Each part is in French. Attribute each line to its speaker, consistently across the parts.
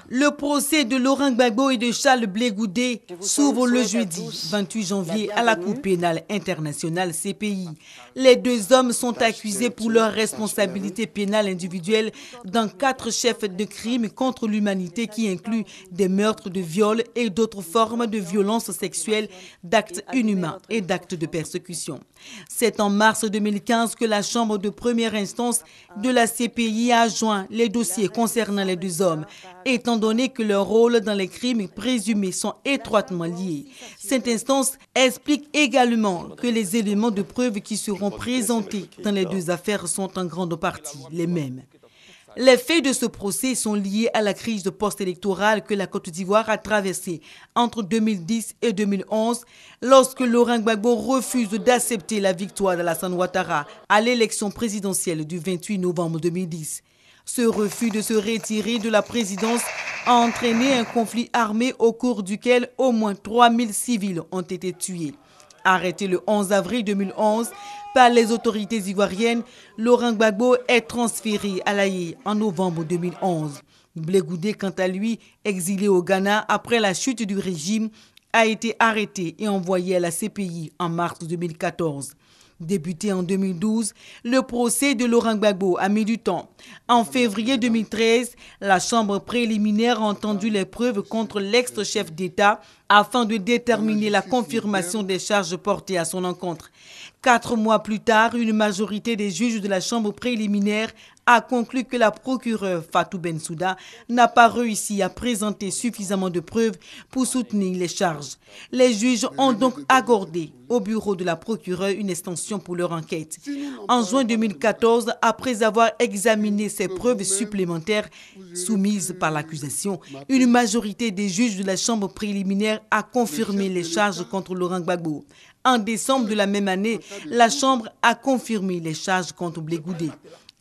Speaker 1: Le procès de Laurent Gbagbo et de Charles Blé Goudé s'ouvre le jeudi 28 janvier à la Cour pénale internationale CPI. Les deux hommes sont accusés pour leur responsabilité pénale individuelle dans 4 chefs de crimes contre l'humanité qui incluent des meurtres, de viols et d'autres formes de violences sexuelles, d'actes inhumains et d'actes de persécution. C'est en mars 2015 que la Chambre de première instance de la CPI a joint les dossiers concernant les deux hommes, étant donné que leurs rôles dans les crimes présumés sont étroitement liés. Cette instance explique également que les éléments de preuve qui seront présentés dans les deux affaires sont en grande partie les mêmes. Les faits de ce procès sont liés à la crise post-électorale que la Côte d'Ivoire a traversée entre 2010 et 2011, lorsque Laurent Gbagbo refuse d'accepter la victoire d'Alassane Ouattara à l'élection présidentielle du 28 novembre 2010. Ce refus de se retirer de la présidence a entraîné un conflit armé au cours duquel au moins 3000 civils ont été tués. Arrêté le 11 avril 2011 par les autorités ivoiriennes, Laurent Gbagbo est transféré à l'Haye en novembre 2011. Blé Goudé, quant à lui, exilé au Ghana après la chute du régime, a été arrêté et envoyé à la CPI en mars 2014. Débuté en 2012, le procès de Laurent Gbagbo a mis du temps. En février 2013, la Chambre préliminaire a entendu les preuves contre l'ex-chef d'État afin de déterminer la confirmation des charges portées à son encontre. 4 mois plus tard, une majorité des juges de la Chambre préliminaire a conclu que la procureure Fatou Bensouda n'a pas réussi à présenter suffisamment de preuves pour soutenir les charges. Les juges ont donc accordé au bureau de la procureure une extension pour leur enquête. En juin 2014, après avoir examiné ces preuves supplémentaires soumises par l'accusation, une majorité des juges de la Chambre préliminaire a confirmé les charges contre Laurent Gbagbo. En décembre de la même année, la Chambre a confirmé les charges contre Blé Goudé.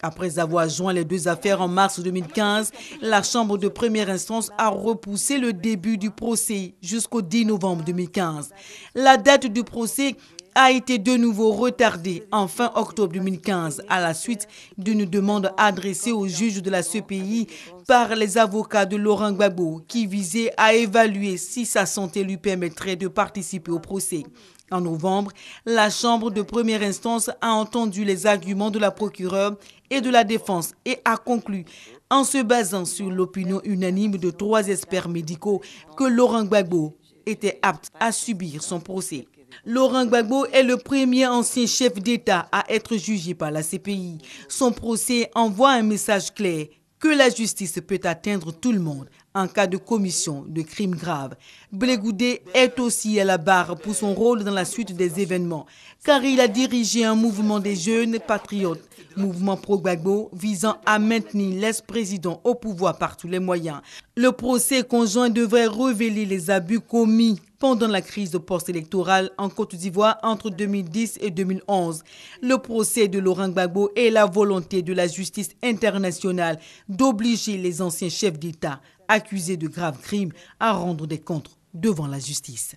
Speaker 1: Après avoir joint les deux affaires en mars 2015, la Chambre de première instance a repoussé le début du procès jusqu'au 10 novembre 2015. La date du procès a été de nouveau retardée en fin octobre 2015 à la suite d'une demande adressée aux juges de la CPI par les avocats de Laurent Gbagbo qui visait à évaluer si sa santé lui permettrait de participer au procès. En novembre, la Chambre de première instance a entendu les arguments de la procureure et de la défense et a conclu, en se basant sur l'opinion unanime de 3 experts médicaux, que Laurent Gbagbo était apte à subir son procès. Laurent Gbagbo est le premier ancien chef d'État à être jugé par la CPI. Son procès envoie un message clair que la justice peut atteindre tout le monde en cas de commission de crimes graves. Blé Goudé est aussi à la barre pour son rôle dans la suite des événements, car il a dirigé un mouvement des jeunes patriotes, mouvement pro-Gbagbo visant à maintenir l'ex-président au pouvoir par tous les moyens. Le procès conjoint devrait révéler les abus commis pendant la crise post-électorale en Côte d'Ivoire entre 2010 et 2011. Le procès de Laurent Gbagbo est la volonté de la justice internationale d'obliger les anciens chefs d'État accusés de graves crimes à rendre des comptes devant la justice.